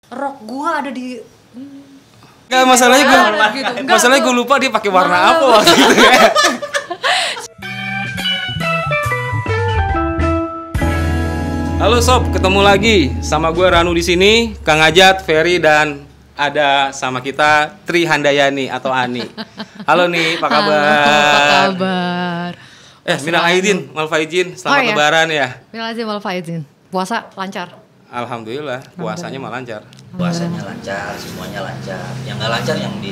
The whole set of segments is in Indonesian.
rok gua ada di Enggak, masalahnya gue gitu. masalahnya gue lupa dia pakai warna apa waktu itu ya. Halo sob, ketemu lagi sama gue Ranu di sini, Kang Ajat, Ferry dan ada sama kita Tri Handayani atau Ani. Halo nih, apa kabar? Halo, apa kabar? Minal aidin, wal faizin, selamat lebaran ya. Minal aidin wal faizin. Puasa lancar? Alhamdulillah, puasanya malah lancar. Puasanya lancar, semuanya lancar. Yang nggak lancar yang di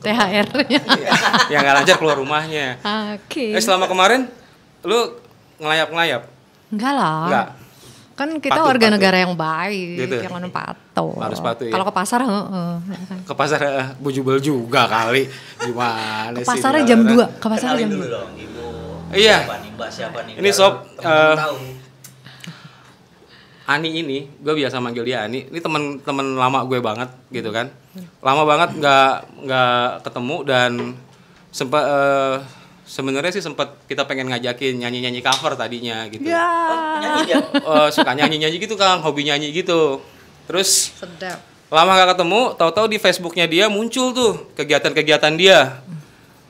THR-nya. Yang nggak lancar keluar rumahnya. Oke. Selama kemarin lu ngelayap-ngelayap? Enggak lah. Enggak. Kan kita warga negara yang baik, gitu. yang mana patuh. Harus patuh ya. Kalau ke pasar, Ke pasar bujubel juga kali. Gimana ke sih? pasarnya jam 2. Ke pasarnya kenalin jam dulu 2. dong, Ibu. Iya. Siapa nih, Mbak? Siapa nih? Ini Biar sob, temen-temen tahu. Ani ini, gue biasa manggil dia Ani. Ini temen lama gue banget, gitu kan. Lama banget nggak ketemu dan sempat sebenarnya sih sempat kita pengen ngajakin nyanyi cover tadinya gitu. Ya. Nyanyi dia. Suka nyanyi gitu Kang, hobi nyanyi gitu. Terus Sedap. lama gak ketemu, tahu-tahu di Facebooknya dia muncul tuh kegiatan-kegiatan dia.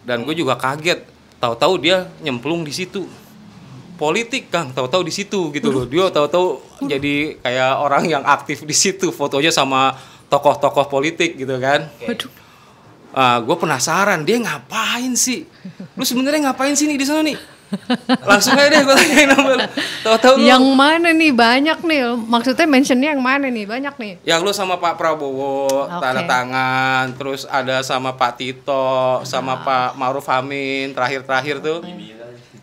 Dan gue juga kaget, tahu-tahu dia nyemplung di situ. Politik Kang, tahu-tahu di situ gitu loh. Dia tahu-tahu jadi kayak orang yang aktif di situ, fotonya sama tokoh-tokoh politik gitu kan. Waduh. Gue penasaran dia ngapain sih? Lu sebenarnya ngapain sih nih di sana nih? Langsung aja deh gue tanyain sama lu. Tahu-tahu lu Yang mana nih? Banyak nih. Maksudnya mentionnya yang mana nih? Banyak nih. yang lu sama Pak Prabowo Oke. tanda tangan, terus ada sama Pak Tito, sama Pak Ma'ruf Amin, terakhir tuh.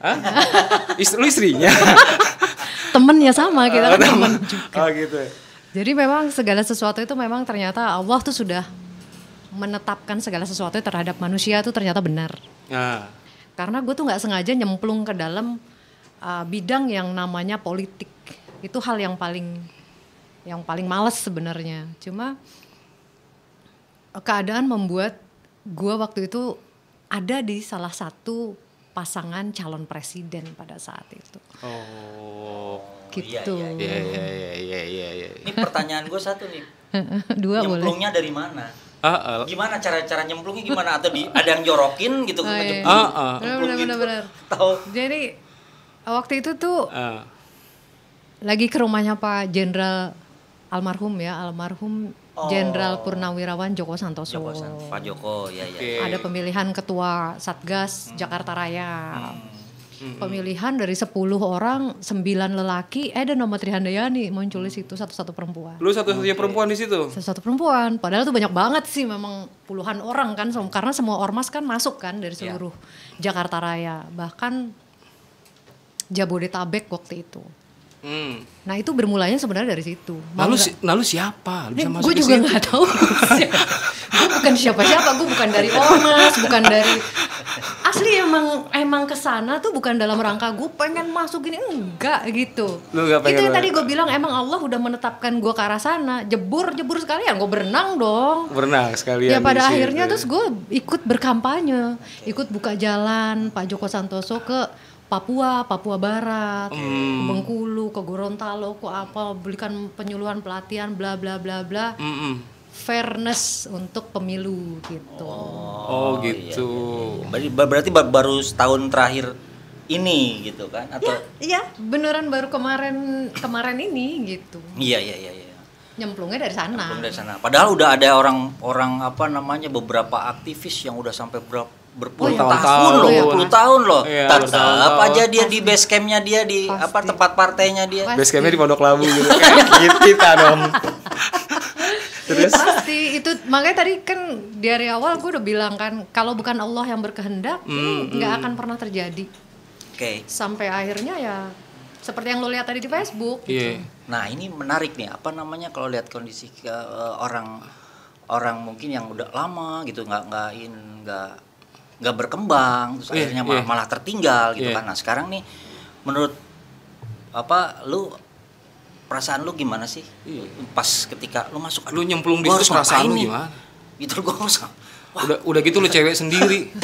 Hah? Lu istrinya? Temennya sama, kita kan temen juga. Oh gitu. Jadi memang segala sesuatu itu memang ternyata Allah tuh sudah menetapkan segala sesuatu terhadap manusia itu ternyata benar. Nah, Karena gue tuh nggak sengaja nyemplung ke dalam bidang yang namanya politik. Itu hal yang paling males sebenarnya. Cuma keadaan membuat gue waktu itu ada di salah satu pasangan calon presiden pada saat itu. oh, Gitu. iya. Ini pertanyaan gue satu nih. Dua boleh. Nyemplungnya dari mana? Ah, Gimana cara nyemplungnya gimana? Atau ada yang jorokin gitu Oh, iya. nyemplung gitu? Benar. Tahu? Jadi waktu itu tuh lagi ke rumahnya Pak Jenderal almarhum Jenderal Purnawirawan Joko Santoso. Pak Joko, ya. Oke. Ada pemilihan ketua Satgas Jakarta Raya. Pemilihan dari 10 orang, 9 lelaki, dan nama Tri Handayani muncul di situ, satu-satu perempuan. Lu satu-satunya perempuan di situ. Satu perempuan, padahal tuh banyak banget sih, memang puluhan orang kan, karena semua ormas kan masuk kan dari seluruh Jakarta Raya, bahkan Jabodetabek waktu itu. Nah itu bermulanya sebenarnya dari situ. Lalu siapa? Lu bisa masuk Gue ke juga situ? nggak tahu. Gue bukan siapa-siapa, gue bukan dari ormas, bukan dari. Asli emang kesana tuh bukan dalam rangka gue pengen masuk gini, enggak gitu. Lu nggak pengen Itu yang banget? tadi gue bilang, emang Allah udah menetapkan gue ke arah sana. Jebur sekalian, gue berenang dong. Berenang sekalian. Ya pada di situ. akhirnya terus gue ikut berkampanye, ikut buka jalan Pak Joko Santoso ke Papua Barat, ke Bengkulu, ke Gorontalo, ke apa, berikan penyuluhan pelatihan, bla bla bla bla, fairness untuk pemilu gitu. Oh gitu. Iya. Berarti baru setahun terakhir ini gitu kan? Atau Iya, beneran baru kemarin ini gitu. Iya. Nyemplungnya dari sana. Belum dari sana. Padahal udah ada orang beberapa aktivis yang udah sampai berpuluh tahun loh, Iya. 20 tahun loh. Iya, Tetap bertahun-tahun. aja dia di base campnya dia di Pasti. tempat partainya dia. Pasti. Base campnya di Pondok Labu gitu. Kayak kita dong. Terus? Pasti itu, makanya tadi kan dari awal gue udah bilang kan, kalau bukan Allah yang berkehendak, ini nggak akan pernah terjadi. Oke. Sampai akhirnya ya seperti yang lo lihat tadi di Facebook gitu. Iya. Nah, ini menarik nih, kalau lihat kondisi orang mungkin yang udah lama gitu nggak berkembang, terus akhirnya malah tertinggal gitu kan. Nah, sekarang nih menurut perasaan lu gimana sih? Pas ketika lu masuk, Lu nyemplung di situ perasaan lu gimana? Gitu gua Udah gitu lu cewek sendiri.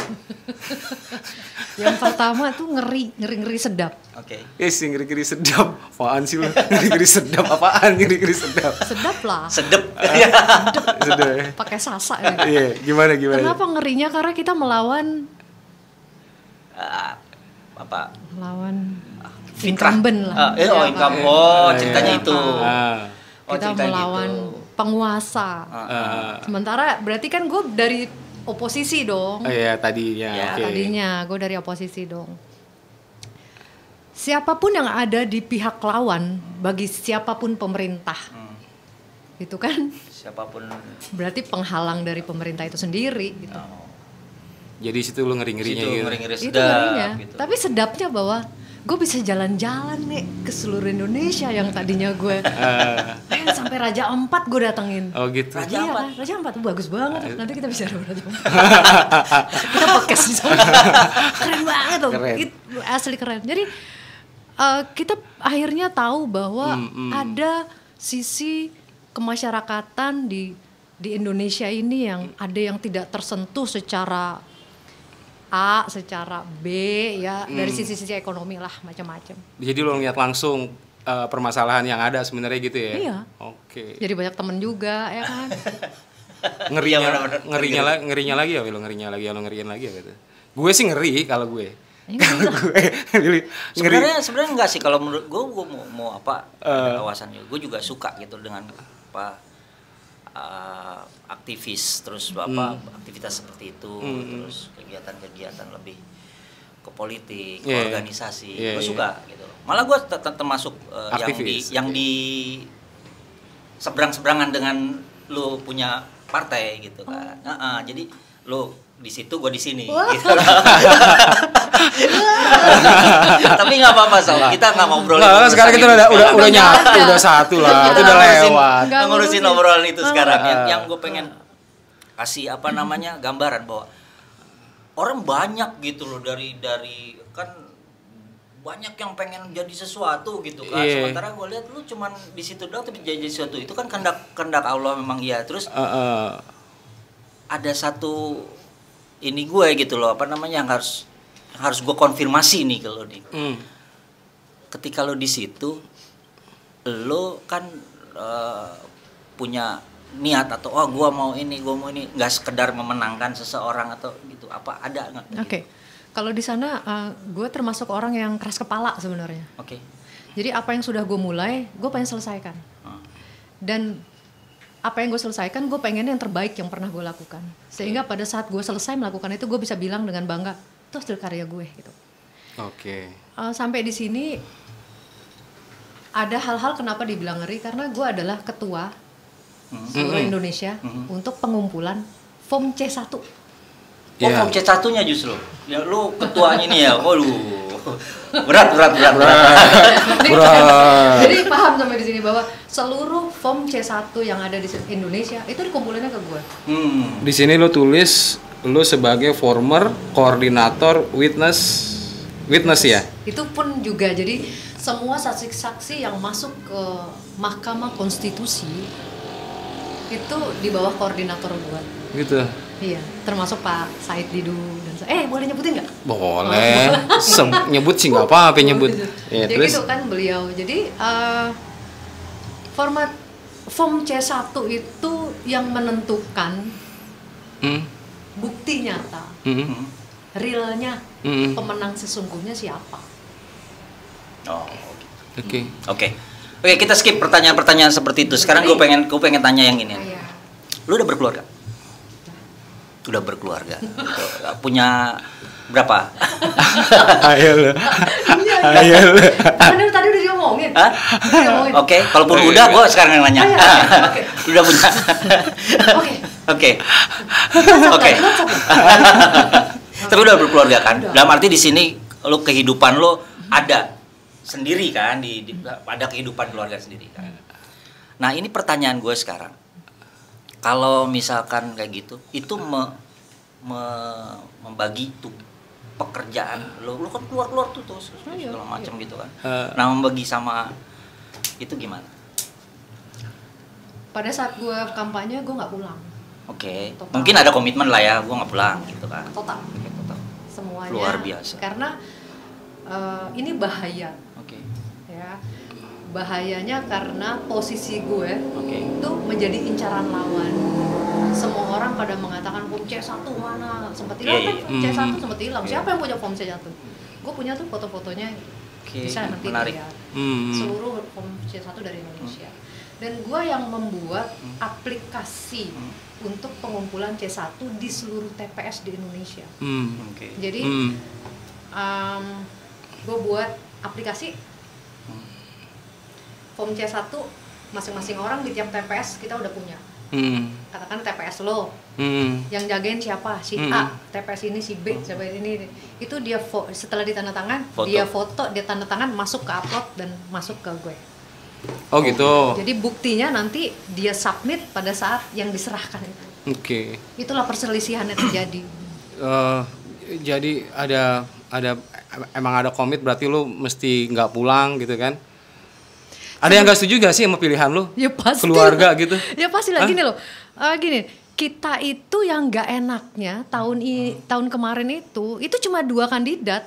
Yang pertama tuh ngeri sedap. Oke. Ngeri-ngeri sedap. Apaan sih lu? Ngeri-ngeri sedap apaan? Ngeri-ngeri sedap. Sedap lah. Sedep. Sedap ya. Pakai sasa ya. Iya, gimana? Kenapa ngerinya? Karena kita melawan Apa? melawan Fitrah. incumbent lah. Incumbent. Ceritanya itu. Kita melawan penguasa. Sementara berarti kan gue dari oposisi dong. Iya, tadinya. Ya, Oke. Tadinya gue dari oposisi dong. Siapapun yang ada di pihak lawan bagi siapapun pemerintah, itu kan Siapapun. berarti penghalang dari pemerintah itu sendiri. Gitu. Jadi situ lu ngeri-ngerinya Situ gitu. ngeri-ngeri Itu sedap. ngerinya. Gitu. Tapi sedapnya bahwa gue bisa jalan-jalan nih ke seluruh Indonesia yang tadinya gue sampai Raja Ampat gue datengin. Oh gitu. Raja Iya Ampat? kan? Raja Ampat tuh bagus banget. Nanti kita bisa Raja Ampat. Kita podcast di sana. Keren banget tuh. Keren. Asli keren. Jadi kita akhirnya tahu bahwa ada sisi kemasyarakatan di Indonesia ini yang ada yang tidak tersentuh secara A, secara B ya, dari sisi-sisi ekonomi lah macam-macam. Jadi lu ngeliat langsung permasalahan yang ada sebenarnya gitu ya? Iya. Oke. Jadi banyak temen juga ya kan. Ngerinya lagi ya, lo ngerinya lagi ya gitu. Gue sih ngeri kalau gue. Sebenarnya enggak sih kalau menurut gue mau apa kawasan gue juga suka gitu dengan apa aktivis terus apa aktivitas seperti itu terus kegiatan-kegiatan lebih ke politik, ke organisasi gue suka gitu. Malah gue termasuk yang di seberang-seberangan dengan lu punya partai gitu kan. Jadi lu di situ gue di sini gitu. Tapi nggak apa-apa Sob, kita nggak ngobrolin. Nah, sekarang kita udah nyatu, udah satu lah, itu udah lewat. Ngurusin obrolan itu sekarang. Yang gue pengen kasih apa namanya gambaran bahwa orang banyak gitu loh dari kan banyak yang pengen jadi sesuatu gitu kan. Sementara gue lihat lu cuman di situ doang tapi jadi sesuatu itu kan kehendak Allah memang iya. Terus ada satu ini gue gitu loh apa namanya yang harus gue konfirmasi nih kalau nih. Ketika lo di situ, lo kan punya niat atau gue mau ini, nggak sekedar memenangkan seseorang atau gitu. Apa ada nggak? Oke. Kalau di sana gue termasuk orang yang keras kepala sebenarnya. Oke. Jadi apa yang sudah gue mulai, gue pengen selesaikan. Dan apa yang gue selesaikan, gue pengen yang terbaik yang pernah gue lakukan. Sehingga pada saat gue selesai melakukan itu, gue bisa bilang dengan bangga, itu hasil karya gue gitu. Oke. Sampai di sini ada hal-hal kenapa dibilang ngeri, karena gue adalah ketua seluruh Indonesia untuk pengumpulan FOM C1. FOM C1-nya justru. Ya lu ketuanya ini ya. Waduh. Berat. Jadi paham sampai di sini bahwa seluruh FOM C1 yang ada di Indonesia itu dikumpulinnya ke gue. Di sini lo tulis lo sebagai former koordinator witness ya. Itu pun juga jadi semua saksi-saksi yang masuk ke Mahkamah Konstitusi itu di bawah koordinator gue. Gitu. Iya, termasuk Pak Said Didu dan boleh nyebutin nggak? Boleh. Nyebut sih nggak apa-apa nyebut. Ya, jadi terus gitu kan beliau. Jadi format FOM C1 itu yang menentukan bukti nyata, realnya pemenang sesungguhnya siapa. Oke, kita skip pertanyaan-pertanyaan seperti itu. Sekarang gue pengen tanya yang ini. Lu udah berkeluarga? Sudah berkeluarga. Punya berapa? Ayo. Tadi udah diomongin. Oke, kalaupun udah gue sekarang yang nanya. Udah punya. Oke. Tapi udah berkeluarga kan? Dalam arti di sini lu kehidupan lu ada sendiri kan ada kehidupan keluarga sendiri kan. Nah, ini pertanyaan gue sekarang. Kalau misalkan kayak gitu, itu membagi tuh pekerjaan lu kan keluar tuh segala macam gitu kan. Nah, membagi sama itu gimana? Pada saat gue kampanye gue nggak pulang. Oke. Total. Mungkin ada komitmen lah ya, gue nggak pulang gitu kan. Total. Oke, total. Semuanya. Luar biasa. Karena ini bahaya. Oke. Ya. Bahayanya karena posisi gue Oke. itu menjadi incaran lawan. Semua orang pada mengatakan form C1 mana? Sempat hilang kan form C1 sempat hilang. Siapa yang punya form C1? Gue punya tuh foto-fotonya. Oke, Bisa nanti menarik. lihat. Seluruh form C1 dari Indonesia. Dan gue yang membuat aplikasi untuk pengumpulan C1 di seluruh TPS di Indonesia. Oke. Jadi gue buat aplikasi form C1 masing-masing orang di tiap TPS kita udah punya. Katakan TPS lo, yang jagain siapa? Si A, TPS ini si B, siapa ini. Itu dia setelah ditandatangan, dia foto, dia tanda tangan, masuk ke upload dan masuk ke gue. Oh gitu. Jadi buktinya nanti dia submit pada saat yang diserahkan itu. Oke. Itulah perselisihan yang terjadi. Jadi emang ada komit, berarti lu mesti nggak pulang gitu kan? Ada yang nggak setuju gak sih sama pilihan lu? Ya pasti. Keluarga gitu? Ya pasti lah. Gini loh, gini. Kita itu yang nggak enaknya tahun kemarin itu cuma 2 kandidat.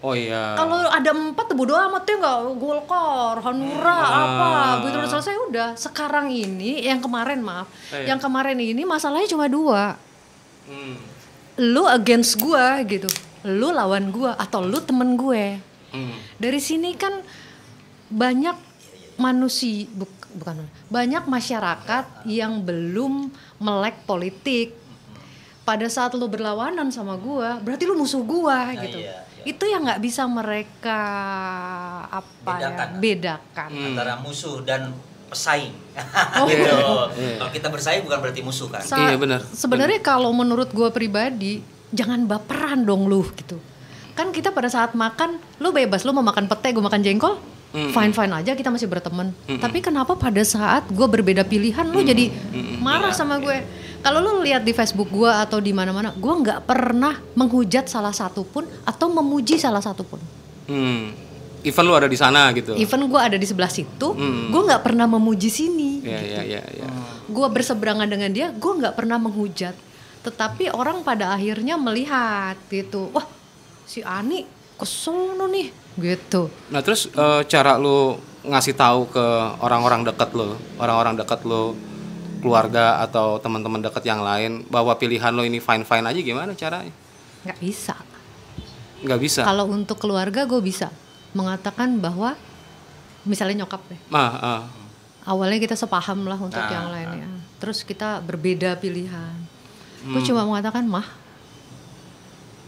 Oh iya. Kalau ada 4 bodo amat ya, nggak Golkar, Hanura, apa begitu udah selesai udah. Sekarang ini yang kemarin yang kemarin ini masalahnya cuma 2. Lu against gua gitu, lu lawan gua atau lu temen gue. Dari sini kan banyak banyak masyarakat yang belum melek politik. Pada saat lu berlawanan sama gua, berarti lu musuh gua gitu. Iya. Itu yang nggak bisa mereka bedakan antara musuh dan pesaing. Gitu. Kalau kita bersaing bukan berarti musuh kan? Iya benar. Sebenarnya kalau menurut gue pribadi, jangan baperan dong lu gitu. Kan kita pada saat makan, lu bebas, lu mau makan pete, gue makan jengkol, fine aja, kita masih berteman. Tapi kenapa pada saat gue berbeda pilihan, lu jadi marah sama gue? Kalau lu lihat di Facebook gue atau di mana-mana, gue nggak pernah menghujat salah satu pun atau memuji salah satu pun. Even lu ada di sana gitu. Even gue ada di sebelah situ, gue nggak pernah memuji sini. Iya. Gue berseberangan dengan dia, gue nggak pernah menghujat. Tetapi orang pada akhirnya melihat gitu, wah si Ani kesono nih, gitu. Nah terus cara lu ngasih tahu ke orang-orang dekat lu, keluarga atau teman-teman dekat yang lain bahwa pilihan lo ini fine aja, gimana caranya? Nggak bisa. Kalau untuk keluarga gue bisa mengatakan bahwa misalnya nyokap deh. Awalnya kita sepaham lah untuk yang lainnya. Terus kita berbeda pilihan. Gue cuma mengatakan, mah,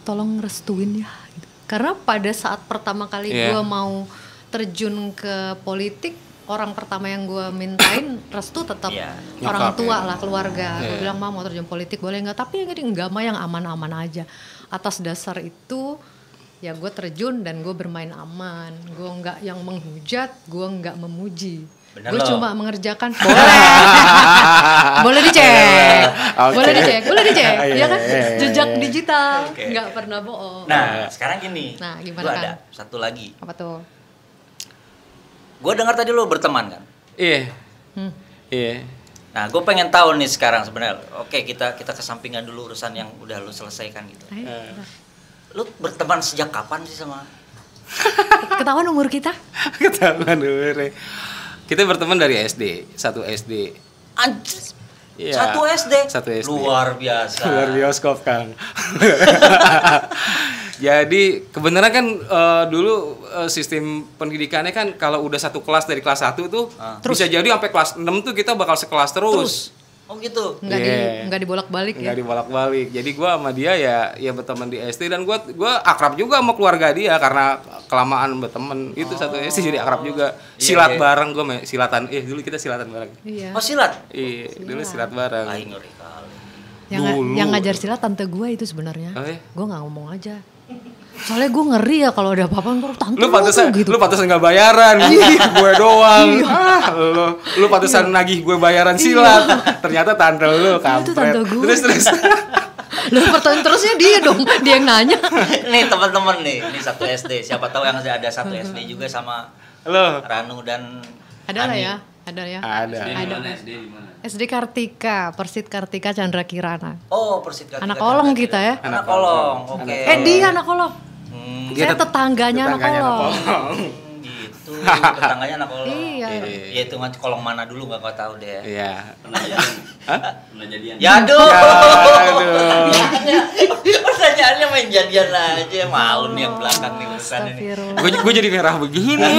tolong restuin ya. Gitu. Karena pada saat pertama kali gue mau terjun ke politik, orang pertama yang gue mintain restu tetap orang tua lah, keluarga. Gue bilang, mau terjun politik boleh nggak? Tapi yang enggak mah, yang aman-aman aja. Atas dasar itu ya gue terjun dan gue bermain aman. Gue nggak yang menghujat, gue nggak memuji. Gue cuma mengerjakan. Boleh dicek. Boleh dicek. Ya kan, jejak digital, nggak pernah bohong. Nah sekarang gini, gimana gue kan? ada satu lagi. Apa tuh? Gue dengar tadi lo berteman kan? Iya. Nah, gue pengen tahu nih sekarang sebenarnya. Oke, kita kesampingan dulu urusan yang udah lo selesaikan gitu. Lo berteman sejak kapan sih sama? Ketahuan umur kita? Ketahuan umurnya. Kita berteman dari SD, 1 SD. Anjir. Iya. 1 SD. Luar biasa. Luar bioskop, Kang. Jadi kebenaran kan dulu sistem pendidikannya kan kalau udah satu kelas dari kelas 1 tuh bisa jadi sampai kelas 6 tuh kita bakal sekelas terus. Oh gitu. Nggak dibolak-balik ya. Nggak dibolak-balik. Jadi gua sama dia ya berteman di SD, dan gua akrab juga sama keluarga dia karena kelamaan berteman. Itu 1 SD jadi akrab juga. Silat bareng, gua silatan. Dulu kita silatan bareng. Iya. Oh, silat. Iya, dulu silat bareng. Ngeri kali. Yang ngajar silat tante gue itu sebenarnya. Gue nggak ngomong aja. Soalnya gue ngeri ya kalau ada apa-apa ntar tante lu pantesan gitu. Lu pantesan nggak bayaran, gue doang. Lu pantesan nagih gue bayaran silat. Ternyata tante lu kampret. Itu tante gue. Terus. Lu pertanyaan terusnya dia dong, dia yang nanya. Nih teman-teman nih, ini 1 SD. Siapa tahu yang ada 1 SD juga sama Halo. Ranu dan Ada lah Ani. ya. Ada ya? Ada. SD Kartika, Persit Kartika Chandra Kirana. Oh, Persit Kartika. Anak kolong kita ya. Anak kolong. Oke. Dia anak kolong. Dia Saya tetangganya anak kolong. Gitu. Tetangganya anak kolong. Iya. Ya itu mah kolong mana dulu nggak kau tahu deh. Iya. Pernah jadian. Ya aduh. Aduh. Pertanyaannya main jadian aja, malu nih yang belakang nih urusan ini. Astagfirullah. Gue jadi merah begini.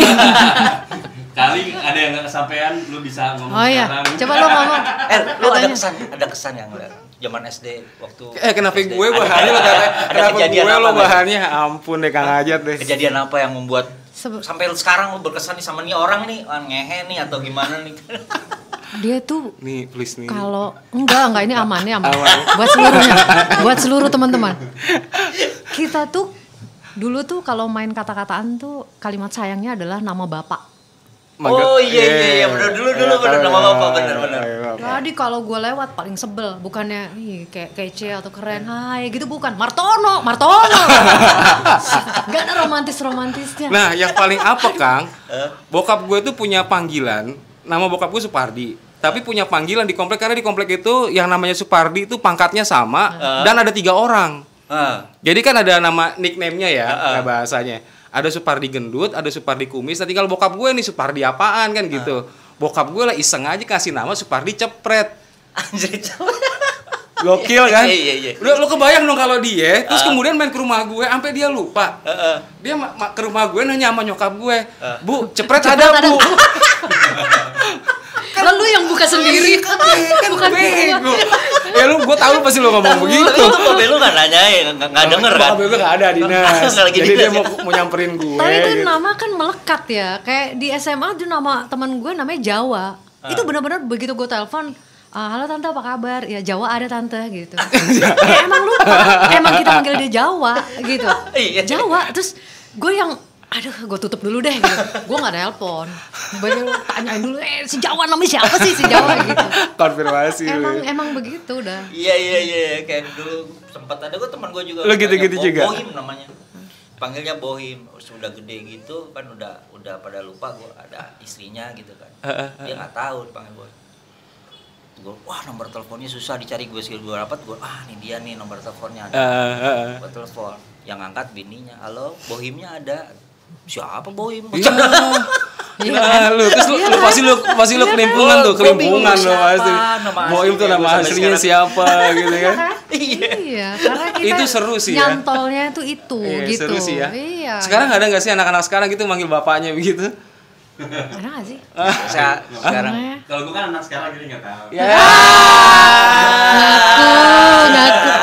Kali ada yang nggak kesampaian, lu bisa ngomong Oh iya, sekarang. coba lo ngomong. Lu ada kesan yang zaman SD waktu Kenapa SD? gue bahannya lo ada kenapa kejadian gue lo apa, bahannya? Ampun deh Kang Ajat deh. Kejadian apa yang membuat Sebe- sampai sekarang lu berkesan nih sama nih orang nih, ngehe nih atau gimana nih? Dia tuh Nih, please nih. kalau enggak ini aman. Buat seluruhnya, buat seluruh teman-teman. Kita tuh dulu tuh kalau main kata-kataan tuh kalimat sayangnya adalah nama bapak. Oh iya benar dulu benar nama bapak benar. Jadi kalau gue lewat paling sebel, bukannya kayak kece atau keren, hai gitu bukan. Martono. Gak ada romantisnya. Nah, yang paling apa Kang? Bokap gue tuh punya panggilan, nama bokap gue Supardi. Tapi punya panggilan di komplek karena di komplek itu yang namanya Supardi itu pangkatnya sama dan ada 3 orang. Jadi kan ada nama nickname-nya ya, bahasanya. Ada Supardi gendut, ada Supardi kumis. Nah tinggal bokap gue nih Supardi apaan kan gitu. Bokap gue lah iseng aja kasih nama Supardi cepret. Anjir cepret. Gokil kan? Iya. Udah lo kebayang dong kalau dia terus kemudian main ke rumah gue sampai dia lupa. Dia ke rumah gue nanya sama nyokap gue, "Bu, cepret ada, Bu." Lalu yang buka sendiri kan bukan bego. Ya gue tahu pasti lo ngomong begitu. Tapi babe lu nggak nanyain, nggak denger kan? Bapak gue nggak ada dinas. Nggak lagi Jadi dia dinas, mau nyamperin gue. Tapi itu gitu. nama kan melekat ya. Kayak di SMA tuh nama teman gue namanya Jawa. Itu benar-benar begitu gue telepon, halo tante apa kabar? Ya Jawa ada tante gitu. Ya emang lupa, emang kita manggil dia Jawa gitu. Iya. Jawa, terus gue yang gue tutup dulu deh gitu. Gue gak nelpon. Baru tanyain dulu, si Jawa namanya siapa sih si Jawa gitu. Konfirmasi lu. Emang begitu udah. Iya. Kayak dulu sempat ada gue teman gue juga. Lo gitu-gitu namanya juga? Bohim namanya. Panggilnya Bohim. Sudah gede gitu kan udah pada lupa gue ada istrinya gitu kan. Dia nggak tahu dipanggil Bohim. Gue wah nomor teleponnya susah dicari, gue skill gue rapat gue ini dia nih nomor teleponnya ada. Gue telepon yang ngangkat bininya, halo Bohimnya ada. Siapa Bohim? Iya, lu terus lu pasti lu kelimpungan tuh, kelimpungan lu pasti. Bohim tuh nama aslinya siapa gitu kan. Iya, karena kita Itu seru sih ya. nyantolnya itu Iya, gitu. seru sih ya. Iya. Sekarang ada nggak sih anak-anak sekarang gitu manggil bapaknya begitu? Ada nggak sih? Sekarang Kalau gue kan anak sekarang jadi nggak tahu. Ya.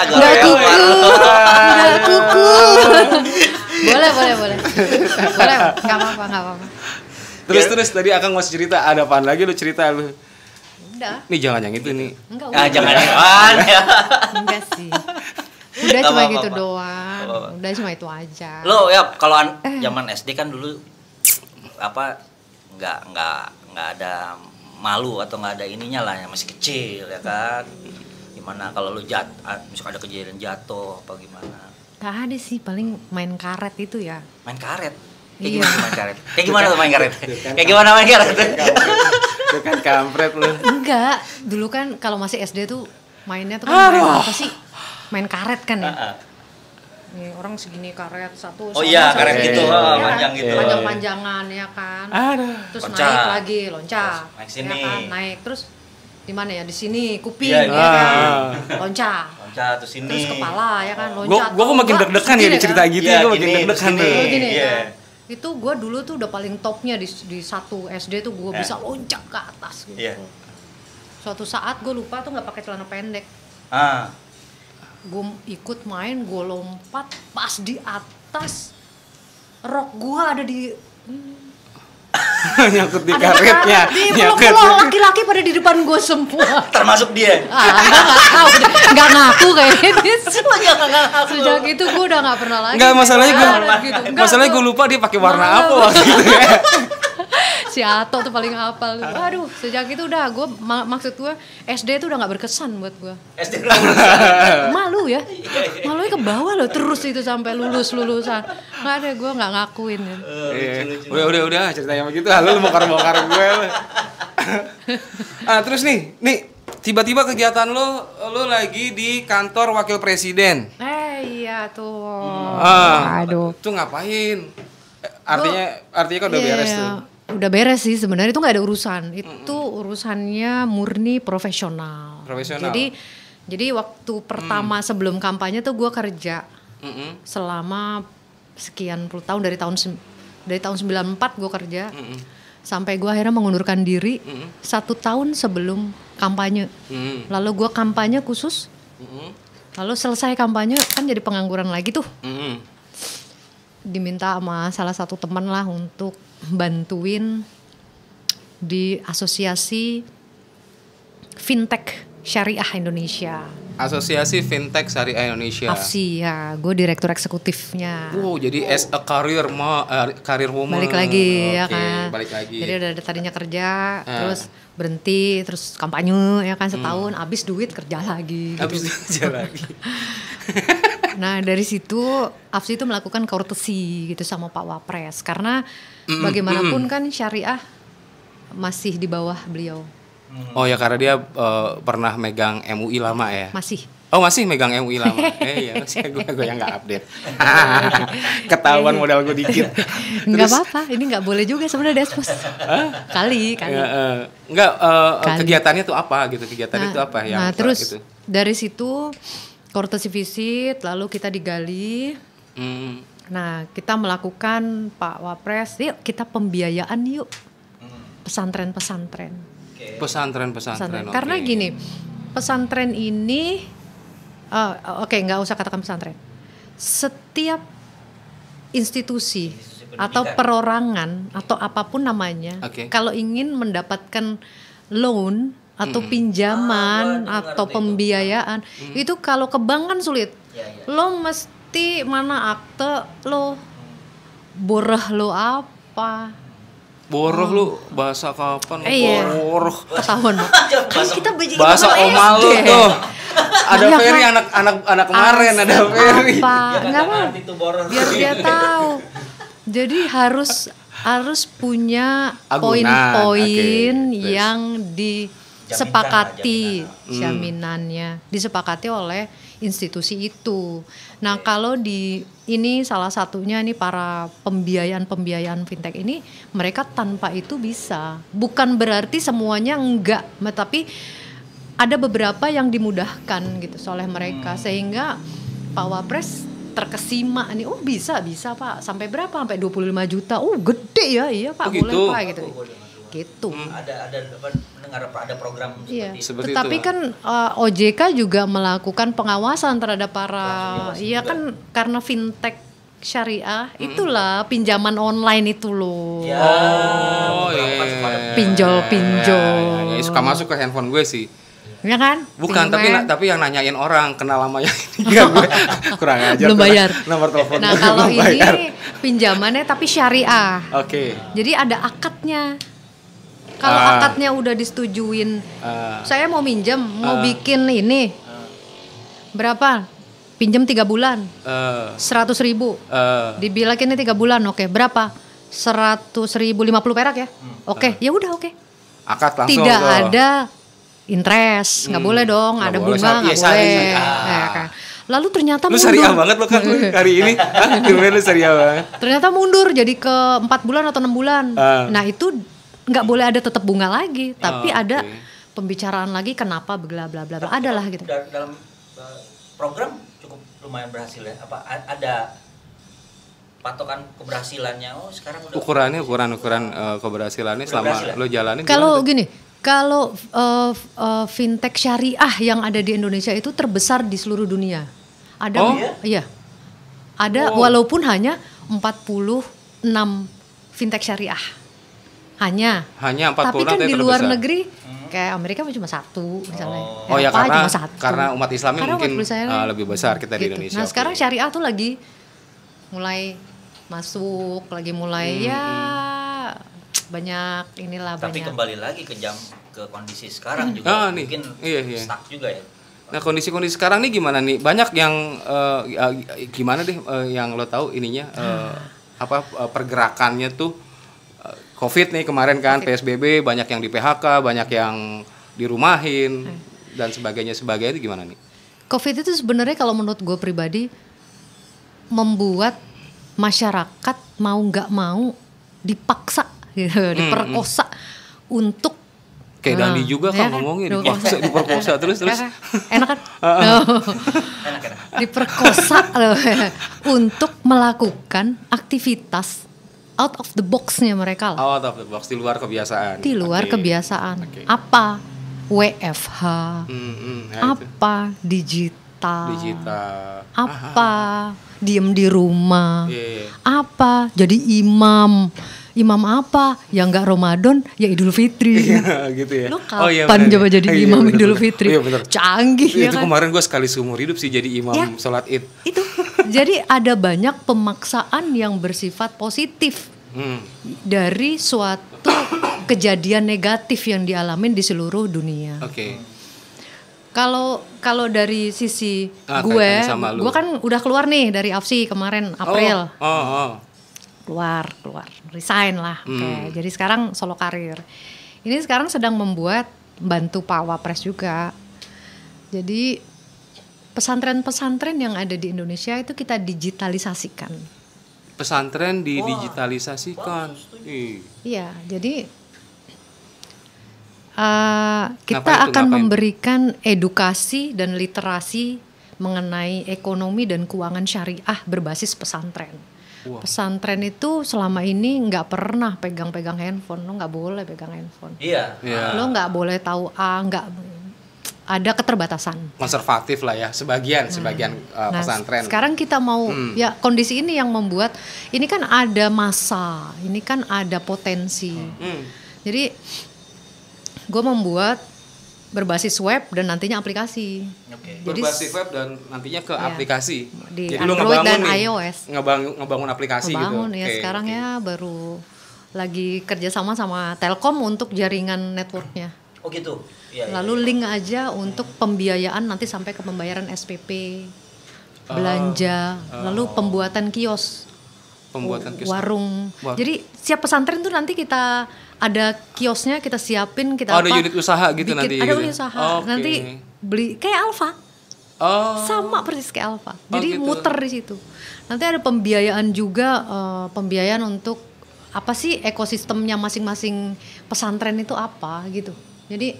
Nggak kuku. Boleh. Nggak apa-apa. Terus tadi Akang masih cerita, ada apaan lagi lu cerita lu? Udah. Nih jangan yang itu nih. Enggak. jangan Enggak sih. Udah Nggak cuma apa-apa. gitu doang. Udah cuma itu aja. Lo ya kalau zaman SD kan dulu apa nggak ada malu atau nggak ada ininya lah yang masih kecil ya kan. Gimana kalau lu misalkan ada kejadian jatuh apa gimana? Gak ada sih, paling main karet itu ya. Main karet. Iya. Kayak gimana tuh main karet? Kayak gimana main karet? Itu kan kampret lu. Enggak, dulu kan kalau masih SD tuh mainnya tuh kan main apa sih? Main karet kan ya. Nih, orang segini karet satu. Oh iya, karet segini. gitu, Ya panjang kan? gitu. Panjang-panjangan ya kan. Terus Loncat. naik lagi, loncat. Terus naik sini. Ya kan? Naik terus di mana ya? Di sini kuping Iya, ya iya. kan. Loncat. Loncat terus ini. Terus kepala ya kan, loncat. Gua makin deg-degan ya dicerita gitu, Iya, gua makin gini, deg-degan terus tuh. gini. Gini Iya. kan. Itu gue dulu tuh udah paling topnya di satu SD tuh gue bisa loncat ke atas gitu. Iya. Suatu saat gue lupa tuh nggak pakai celana pendek. Gue ikut main, gue lompat pas di atas rok gue ada di Nyangkut di ada karetnya. di Nyangkut. peluk laki-laki pada di depan gue semua. Termasuk dia. Nggak tahu, nggak ngaku kayaknya dia. Sejak itu gue udah nggak pernah lagi. Enggak, masalahnya gue gitu. masalahnya gue lupa dia pakai warna apa waktu itu ya. Si Ato tuh paling hafal. Aduh, sejak itu udah gue maksud gue SD tuh udah nggak berkesan buat gue. SD Malu ya, malunya ke bawah loh terus itu sampai lulusan. Nggak ada, gue nggak ngakuin ya. Udah ceritanya begitu. Lu bongkar-bongkar gue lu. Terus nih tiba-tiba kegiatan lo lagi di kantor wakil presiden. Iya tuh. Aduh. Tuh ngapain? Artinya kan udah beres tuh. Udah beres sih sebenarnya, itu nggak ada urusan. Itu urusannya murni profesional. Jadi waktu pertama sebelum kampanye tuh gue kerja selama sekian puluh tahun, dari tahun 94 gue kerja sampai gue akhirnya mengundurkan diri 1 tahun sebelum kampanye. Lalu gue kampanye khusus. Lalu selesai kampanye kan jadi pengangguran lagi tuh. Diminta sama salah satu teman lah untuk bantuin di asosiasi Fintech Syariah Indonesia. Asosiasi Fintech Syariah Indonesia. AFSI ya, gue direktur eksekutifnya. Wow, jadi as a career woman. Balik lagi ya kan. Balik lagi. Jadi udah tadinya kerja, terus berhenti, terus kampanye ya kan setahun, habis duit kerja lagi. Habis gitu. kerja lagi. Nah dari situ AFSI itu melakukan courtesy gitu sama Pak Wapres, karena bagaimanapun kan syariah masih di bawah beliau. Oh ya, karena dia pernah megang MUI lama ya. Masih. Oh masih megang MUI lama. Iya, masih gue yang nggak update. Ketahuan modal gue dikit. Nggak apa-apa, ini nggak boleh juga sebenarnya Despos. Kali. Nggak, kegiatannya tuh apa gitu? Kegiatannya itu apa yang? Nah terus gitu? dari situ courtesy visit, lalu kita digali. Nah kita melakukan Pak Wapres, yuk kita pembiayaan yuk pesantren-pesantren. Pesantren. Karena gini, pesantren ini, nggak usah katakan pesantren. Setiap institusi atau perorangan atau apapun namanya, kalau ingin mendapatkan loan atau pinjaman atau pembiayaan, itu kalau ke bank kan sulit. Lo mesti mana akte lo, borah lo apa? Boroh lu bahasa kapan? Boroh. Ketahuan. Kan kita bahasa oma lu tuh. Ada Ferry anak kemarin ada Ferry. Enggak apa. Biar dia tahu. Jadi harus punya poin-poin yang disepakati, jaminannya disepakati oleh institusi itu. Nah, kalau ini salah satunya nih para pembiayaan fintech ini, mereka tanpa itu bisa. Bukan berarti semuanya enggak, tapi ada beberapa yang dimudahkan gitu oleh mereka, sehingga Pak Wapres terkesima nih, oh bisa Pak, sampai berapa? Sampai 25 juta. Oh, gede ya, iya Pak, boleh Pak gitu. Gitu. Ada program seperti itu. Tetapi kan OJK juga melakukan pengawasan terhadap para, kan karena fintech syariah, itulah pinjaman online itu loh. Pinjol. Suka masuk ke handphone gue sih. Ya kan? Bukan, tapi yang nanyain orang kenal lamanya enggak gue. Kurang ajar. Belum bayar. Nomor telepon. Nah, kalau ini pinjamannya tapi syariah. Jadi ada akadnya. Kalau akadnya udah disetujuin, saya mau minjem, mau bikin ini, berapa? Pinjem 3 bulan, 100.000, dibilang ini 3 bulan, oke, berapa? 100.000, 50 perak ya? Oke, ya udah oke. Akad langsung. Tidak ada interest, nggak boleh dong, ada bunga nggak boleh. Lalu ternyata lu mundur. Lu syariah banget lo kan hari ini. Gimana lu syariah banget? Ternyata mundur jadi ke 4 bulan atau 6 bulan. Nah itu nggak boleh ada tetap bunga lagi, tapi ada pembicaraan lagi kenapa bla bla bla, adalah gitu. Dalam program cukup lumayan berhasil ya. Apa ada patokan keberhasilannya? Oh sekarang udah ukuran keberhasilannya selama lo jalanin. Kalau gini, kalau fintech syariah yang ada di Indonesia itu terbesar di seluruh dunia. Ada, iya, ada walaupun hanya 46 fintech syariah. Hanya 46. Tapi kan di luar negeri kayak Amerika cuma 1 misalnya. Karena umat Islamnya mungkin lebih besar kita di Indonesia. Nah, sekarang syariah tuh lagi mulai masuk, lagi mulai banyak inilah. Tapi banyak. Kembali lagi ke kondisi sekarang juga mungkin stuck juga ya. Nah, kondisi sekarang nih gimana nih? Banyak yang gimana deh yang lo tahu ininya pergerakannya tuh COVID nih kemarin kan, PSBB, banyak yang di PHK, banyak yang dirumahin dan sebagainya itu gimana nih? COVID itu sebenarnya kalau menurut gue pribadi membuat masyarakat mau nggak mau dipaksa, gitu, diperkosa untuk Kayak Dandi juga kan ngomongin diperkosa terus. Enak kan? Diperkosa loh, untuk melakukan aktivitas out of the box-nya mereka lah. Out of the box, di luar kebiasaan. Di luar kebiasaan. Apa? WFH. Apa? Digital. Apa? Diem di rumah. Apa? Jadi imam. Imam apa? Yang nggak Ramadan, ya Idul Fitri. Gitu ya. Lo kapan coba jadi imam Idul Fitri? Canggih ya itu kan? kemarin gue sekali seumur hidup sih jadi imam sholat Id. Itu. Jadi ada banyak pemaksaan yang bersifat positif dari suatu kejadian negatif yang dialamin di seluruh dunia. Oke. Kalau dari sisi gue kan udah keluar nih dari AFSI kemarin April. keluar resign lah. Oke, jadi sekarang solo karir. Ini sekarang sedang bantu Pak Wapres juga. Jadi pesantren-pesantren yang ada di Indonesia itu kita digitalisasikan. Pesantren didigitalisasikan. Iya, jadi kita akan memberikan edukasi dan literasi mengenai ekonomi dan keuangan syariah berbasis pesantren. Wow. Pesantren itu selama ini nggak pernah pegang-pegang handphone, lo nggak boleh pegang handphone. Iya. Lo nggak boleh tahu nggak ada keterbatasan. Konservatif lah ya, sebagian pesantren. Sekarang kita mau ya kondisi ini yang membuat ini kan ada masa, ini kan ada potensi. Jadi gue membuat berbasis web dan nantinya aplikasi. Jadi berbasis web dan nantinya ke aplikasi. Di jadi Android dan iOS. Ngebangun aplikasi gitu. Ya sekarang ya baru lagi kerjasama sama Telkom untuk jaringan networknya. Oh gitu. Lalu link aja untuk pembiayaan nanti sampai ke pembayaran SPP, belanja, lalu pembuatan kios. Warung. Jadi siap pesantren tuh nanti kita ada kiosnya, kita siapin, kita ada unit usaha gitu nanti. Ada unit usaha. Nanti beli kayak Alfa. Sama persis kayak Alfa. Jadi muter di situ. Nanti ada pembiayaan juga, pembiayaan untuk apa sih ekosistemnya masing-masing pesantren itu apa gitu. Jadi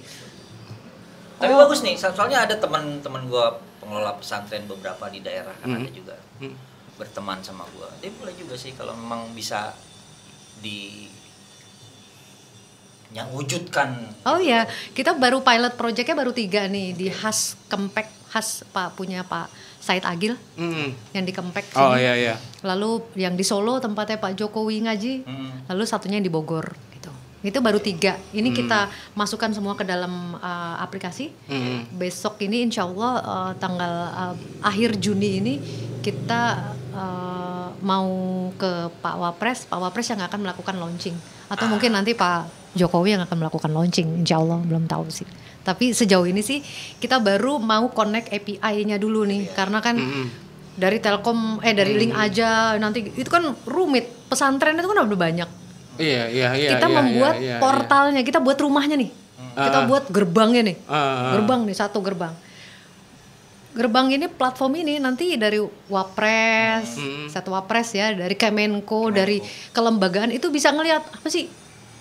tapi bagus nih, soalnya ada teman-teman gua pengelola pesantren beberapa di daerah kan ada juga. Berteman sama gua. Dia boleh juga sih kalau memang bisa yang wujudkan. Oh gitu. Ya, kita baru pilot projectnya baru 3 nih di khas Kempek, khas punya Pak Said Agil yang di Kempek sini. Oh iya. Lalu yang di Solo tempatnya Pak Jokowi ngaji, lalu satunya di Bogor gitu. Itu baru 3. Ini kita masukkan semua ke dalam aplikasi. Besok ini insya Allah tanggal akhir Juni ini kita mau ke Pak Wapres yang akan melakukan launching. Atau mungkin nanti Pak Jokowi yang akan melakukan launching, insya Allah belum tahu sih. Tapi sejauh ini sih kita baru mau connect API-nya dulu nih, karena kan dari Telkom dari link aja nanti itu kan rumit. Pesantren itu kan udah banyak. Iya. Kita membuat portalnya, kita buat rumahnya nih, kita buat gerbangnya nih, gerbang nih 1 gerbang. Gerbang ini platform ini nanti dari Wapres, satu Wapres ya, dari Kemenko, dari kelembagaan itu bisa ngelihat apa sih,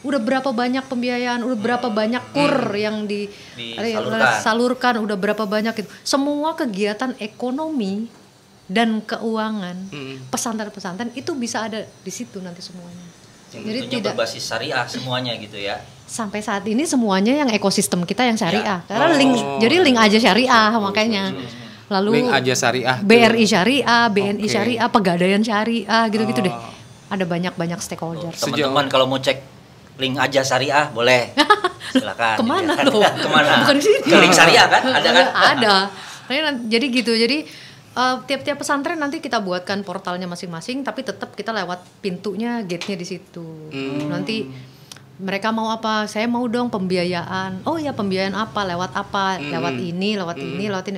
udah berapa banyak pembiayaan, udah berapa banyak yang disalurkan, udah berapa banyak itu. Semua kegiatan ekonomi dan keuangan pesantren-pesantren itu bisa ada di situ nanti semuanya. Jadi tidak berbasis syariah semuanya gitu ya. Sampai saat ini semuanya yang ekosistem kita yang syariah. Karena link aja syariah makanya. Lalu link aja syariah. BRI syariah, BNI syariah, Pegadaian syariah, gitu-gitu deh. Ada banyak stakeholder. Teman-teman kalau mau cek link aja syariah boleh. Silakan. Kemana ya. loh? Kemana? Bukan di sini. Ke link syariah kan? Ada kan? Ada. Jadi gitu. Jadi tiap-tiap pesantren nanti kita buatkan portalnya masing-masing, tapi tetap kita lewat pintunya, gate-nya di situ. Nanti mereka mau apa? Saya mau dong pembiayaan. Oh ya, pembiayaan apa? Lewat apa? Lewat ini.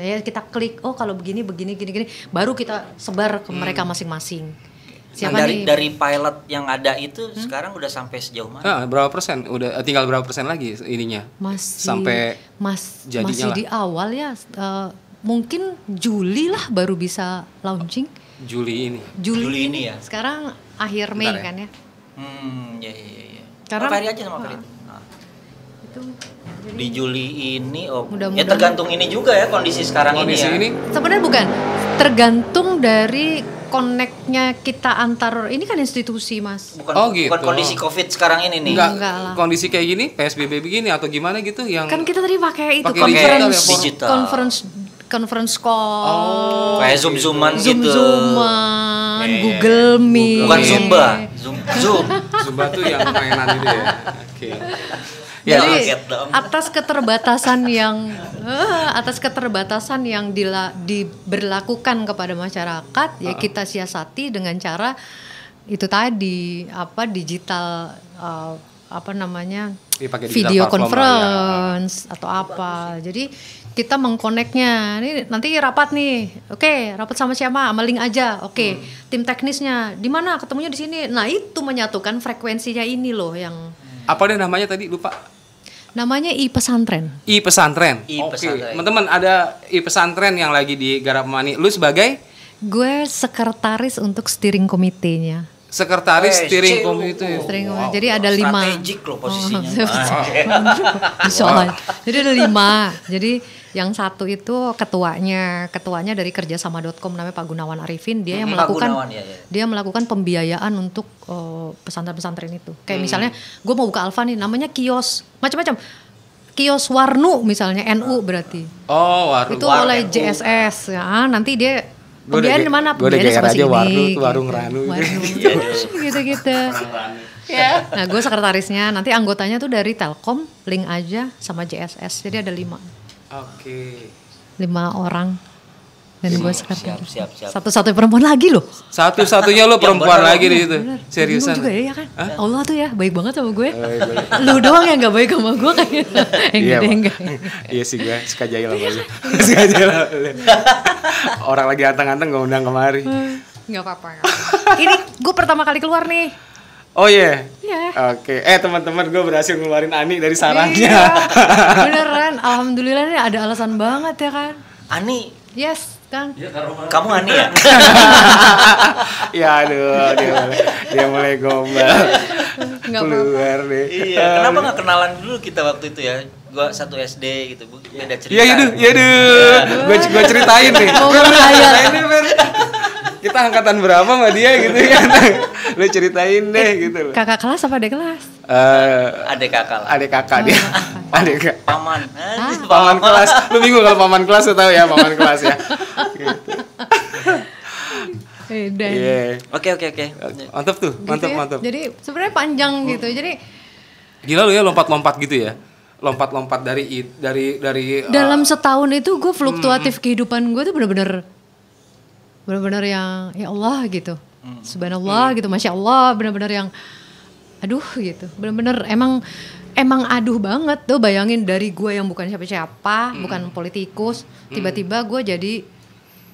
Ya kita klik. Oh kalau begini, gini. Baru kita sebar ke mereka masing-masing. Siapa nih? Dari pilot yang ada itu sekarang udah sampai sejauh mana? Berapa persen? Udah tinggal berapa persen lagi ininya? Sampai jadinya masih di awal ya. Mungkin Juli lah baru bisa launching. Juli ini. Juli ini ya. Sekarang akhir Mei Bentar ya. kan ya. Iya. Karena- Ferry aja sama Ferry. Nah, Itu di Juli ini Mudah-mudahan. ya tergantung ini juga ya kondisi sekarang Kondisi ini ya. ini sebenarnya bukan tergantung dari connect-nya kita antar ini kan institusi Mas. Bukan, Oh, gitu. bukan kondisi Covid sekarang ini nih. Enggak lah. kondisi kayak gini, PSBB begini atau gimana gitu yang Kan kita tadi pakai itu Pakai digital. conference call. Kayak Zoom-Zooman gitu. Zoom-Zooman, Iya. Google Meet. Bukan Zumba, Zoom. Zumba tuh yang mainan itu ya. Oke. Ya, Jadi kaget dong. atas keterbatasan yang diberlakukan kepada masyarakat ya kita siasati dengan cara itu tadi digital Dipakai digital video platform conference atau apa. Jadi kita mengkoneknya. Ini nanti rapat nih. Oke, rapat sama siapa? Sama link aja. Oke, tim teknisnya di mana? Ketemunya di sini. Nah, itu menyatukan frekuensinya ini loh yang Apa deh namanya tadi lupa? namanya e-pesantren. I-pesantren. I-pesantren. Oke, teman-teman ada i-pesantren yang lagi digarap Mani. Lu sebagai Gue sekretaris untuk steering komitenya. sekretaris steering lu. committee. Steering Jadi ada 5. Strategik loh posisinya. Soalnya. Jadi ada 5. Jadi yang satu itu ketuanya dari kerjasama.com namanya Pak Gunawan Arifin. Dia yang Pak melakukan Gunawan, ya. dia melakukan pembiayaan untuk pesantren-pesantren itu. Kayak misalnya gue mau buka Alfa nih, namanya kios macam-macam. Kios Warnu misalnya NU berarti. Oh, warung. Itu oleh JSS ya. Nanti dia Gua udah pembiayaan di mana? gua udah Pembiayaan GR sama aja sini, Warnu, gitu. warung Ranu. Gitu-gitu. Ya. Nah, gue sekretarisnya. Nanti anggotanya tuh dari Telkom, Link aja sama JSS. Jadi ada 5 Oke. orang. Dan gue sekretaris. Siap. Satu-satunya perempuan lagi loh. Satu-satunya lo perempuan bener. lagi di situ. Bener. Seriusan. Bingung juga ya kan? Allah tuh ya baik banget sama gue. Lu doang yang gak baik sama gue kayaknya. Iya, Enggak. Iya sih gue suka jahil sama lu. Suka jahil sama lu. Orang lagi anteng-anteng gak undang kemari. Gak apa-apa. Ini gue pertama kali keluar nih. Oh iya. Iya. Oke. Teman-teman gue berhasil ngeluarin Ani dari sarangnya. Iya. Beneran. Alhamdulillah nih ada alasan banget ya kan. Ani, Yes kan. kamu Ani ya? Ya aduh, dia mulai gombal. Nggak Keluar deh. Iya, kenapa nggak kenalan dulu kita waktu itu ya? Gua satu SD gitu, Bu. Beda cerita. Iya duh. Gue ceritain nih. Mau berhayal. Kita angkatan berapa sama dia gitu kan. Lu ceritain deh gitu loh. Kakak kelas apa adik kelas? Adik kakak lah. Adik kakak dia. Adik kakak. Paman. Paman kelas. Lu bingung kalau paman kelas lu tahu ya, paman kelas ya. Dan Iya. Oke. Mantap tuh, gitu ya. mantap. Jadi sebenarnya panjang gitu. Jadi Gila lu ya lompat-lompat gitu ya. Lompat-lompat dari dalam setahun itu gue fluktuatif kehidupan gue tuh bener-bener yang ya Allah gitu. Subhanallah gitu, Masya Allah, bener-bener yang aduh gitu. Bener-bener emang aduh banget tuh, bayangin dari gue yang bukan siapa-siapa, bukan politikus, tiba-tiba gue jadi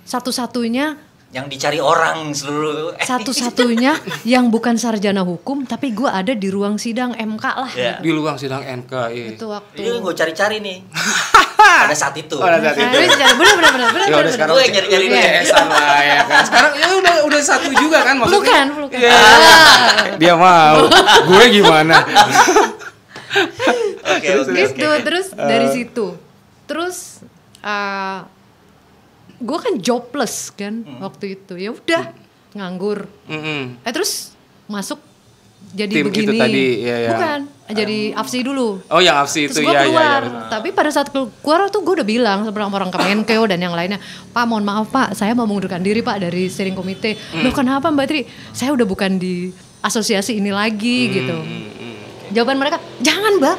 satu-satunya Yang dicari orang seluruh. satu-satunya yang bukan sarjana hukum, tapi gue ada di ruang sidang MK lah. Ya. di luang sidang MK. Iya. Itu waktu. Ini gue cari-cari nih. Pada saat itu. Oh, ada saat itu. Bener. Ya udah sekarang Gue yang nyari-nyari Iya. dia. CS-an lah ya kan. Sekarang ya udah satu juga kan maksudnya. Pelukan. Iya. Dia mau. Gue gimana? Oke. Gitu, terus dari situ. Terus gue kan jobless kan waktu itu. Ya udah nganggur. Terus masuk jadi Tim itu begini. tadi, ya. Bukan, jadi AFSI dulu. Oh yang AFSI Terus itu gue ya keluar, ya. tapi pada saat keluar tuh gue udah bilang sama orang Kemenkeu dan yang lainnya, Pak mohon maaf Pak, saya mau mengundurkan diri Pak dari steering komite. Loh kenapa Mbak Tri? Saya udah bukan di asosiasi ini lagi gitu. Jawaban mereka, jangan Mbak,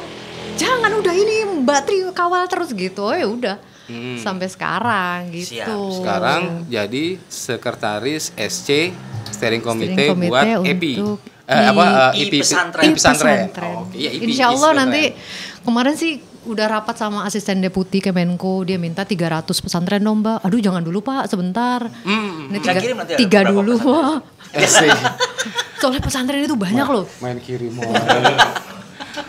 jangan udah ini Mbak Tri kawal terus gitu. Ya udah, sampai sekarang gitu. Siap. Sekarang jadi sekretaris SC Steering Komite Steering buat Komite EPI. untuk IP I-pesantren. pesantren. Pesantren. Oh, oke. Iya, IP Insya Allah pesantren. nanti kemarin sih udah rapat sama asisten deputi Kemenko, dia minta 300 pesantren dong Mbak. Aduh jangan dulu Pak, sebentar. Ini Saya kirim nanti ada tiga beberapa dulu pesantren. Wah. Soalnya pesantren itu banyak loh. Main kirim.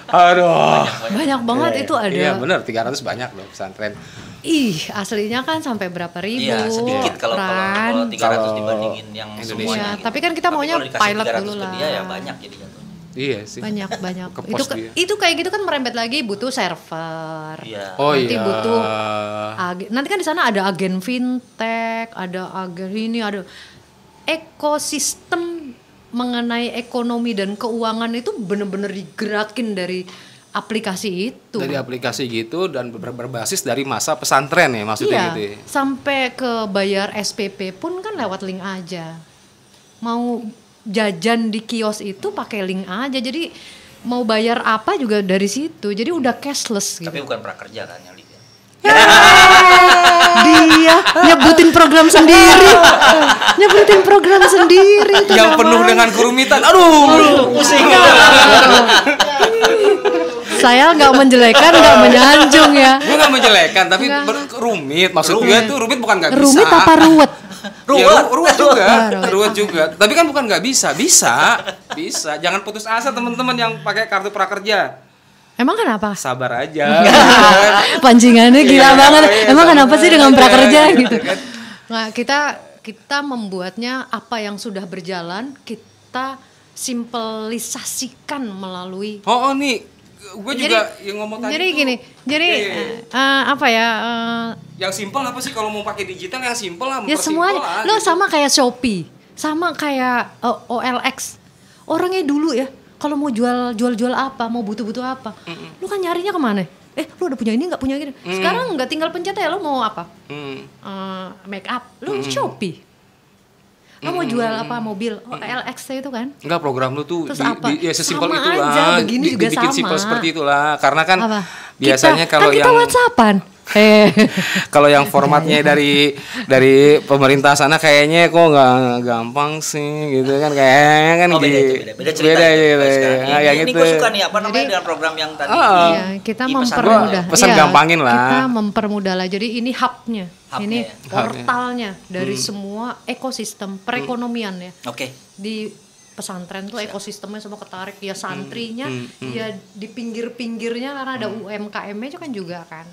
Aduh. Banyak banget itu ada. Iya bener, 300 banyak loh pesantren. Ih, aslinya kan sampai berapa ribu. Iya, sedikit kalau Ran. 300 Kalau dibandingin yang Indonesia. semuanya. Iya, tapi kan kita maunya kalau dikasih pilot 300 dulu ke lah. Dia ya banyak jadi jatuh. Iya sih. Banyak. Ke Itu pos dia. itu kayak gitu kan merembet lagi butuh server. Iya. Oh Nanti iya. butuh nanti kan di sana ada agen fintech, ada agen ini, ada ekosistem mengenai ekonomi dan keuangan itu bener-bener digerakin dari aplikasi itu. Dari aplikasi gitu dan berbasis dari masa pesantren ya maksudnya Iya, gitu ya. sampai ke bayar SPP pun kan lewat link aja. Mau jajan di kios itu pakai link aja. Jadi mau bayar apa juga dari situ. Jadi udah cashless gitu. Tapi bukan prakerja kan yang Lydia. Dia nyebutin program sendiri. Nyebutin program sendiri. itu Yang penuh namanya. dengan kerumitan. Aduh, pusing. Saya nggak menjelekan, nggak menyanjung ya. Gue gak menjelekan, tapi Enggak. rumit. Maksud gue tuh rumit bukan gak bisa. Rumit apa ruwet? Ya, ruwet juga, Ruwet. ruwet juga. Tapi kan bukan nggak bisa, bisa. Jangan putus asa teman-teman yang pakai kartu prakerja. Emang kenapa? Sabar aja. Pancingannya gila Iya, banget. iya, Emang sabar kenapa sih dengan aja, prakerja gitu gitu? kan. Nah, kita membuatnya apa yang sudah berjalan kita simplisasikan melalui. Oh, nih, gue juga yang ngomong tadi. Jadi tuh. gini, jadi Iya. apa ya? Yang simpel apa sih kalau mau pakai digital yang simpel lah. Ya mempersimpel semuanya. lah, Lo gitu. sama kayak Shopee, sama kayak OLX. Orangnya dulu ya, kalau mau jual apa, mau butuh apa, lu kan nyarinya kemana? Lu udah punya ini nggak punya ini? Sekarang nggak tinggal pencet ya, lo mau apa? Make up, lo Shopee. Lo mau jual apa mobil? OLX itu kan? Enggak, program lu tuh Terus apa? ya sesimpel Sama itulah. aja, begini juga dibikin sama. simpel seperti itulah. Karena kan Apa? biasanya kita, kalau kan kita yang WhatsAppan. kalau yang formatnya dari pemerintah sana kayaknya kok nggak gampang sih gitu kan, kayaknya kan Oh, beda gitu. itu, beda cerita Beda itu. gitu. Sekarang Nah, yang ini itu. gue suka nih apa namanya dengan program yang tadi. Iya, kita di pesan mempermudah. gua pesan Iya, gampangin lah. Kita mempermudah lah. Jadi ini hubnya, Hubnya ini ya. portalnya dari semua ekosistem perekonomian ya. Oke. Di pesantren tuh ekosistemnya semua ketarik ya, santrinya ya di pinggir-pinggirnya karena ada UMKM-nya itu kan juga kan.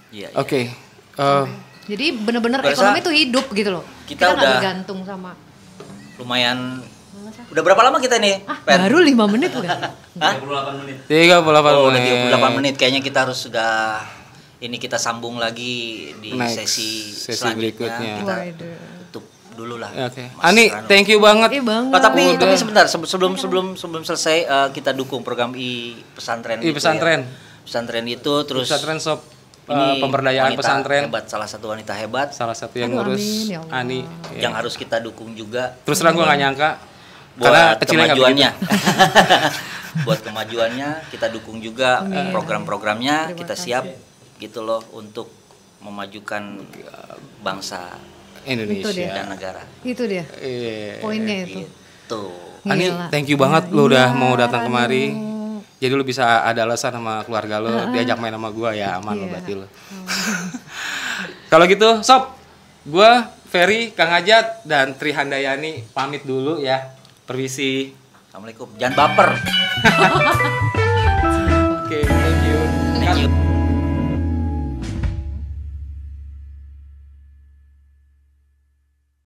Iya. Oke. Jadi bener-bener Berasa ekonomi itu hidup gitu loh. kita Kita nggak udah- bergantung sama. Lumayan. Udah berapa lama kita nih? Per? Baru 5 menit udah. Hah? 38 menit. 38 Oh, udah menit. 38 menit. Kayaknya kita harus sudah ini kita sambung lagi di Next, sesi sesi selanjutnya. berikutnya. Kita Waduh. tutup dulu lah. Oke. Mas Ani, Rano. thank you banget. Banget. Oh, tapi Udah. sebentar sebelum selesai kita dukung program pesantren itu pesantren. ya. Pesantren itu terus Pesantren Sob, ini pemberdayaan wanita pesantren. hebat, salah satu wanita hebat Salah satu yang Aduh, ngurus amin, ya Allah. Ani. yang harus kita dukung juga Terus terang gue gak nyangka. Karena buat kecilnya nggak kemajuannya. Buat kemajuannya kita dukung juga program-programnya, Terima kita kasih. siap gitu loh untuk memajukan bangsa Itu Indonesia. dia. dan negara. Itu dia Iya. poinnya itu. Gitu. Ani, Gila. thank you banget lu udah Iya, mau datang kemari. Rano. Jadi lu bisa ada alasan sama keluarga lu diajak main sama gua ya, aman lu Iya. berarti lu. Kalau gitu, Sob, gua Ferry, Kang Ajat dan Tri Handayani pamit dulu ya. Permisi. Assalamualaikum. Jangan baper.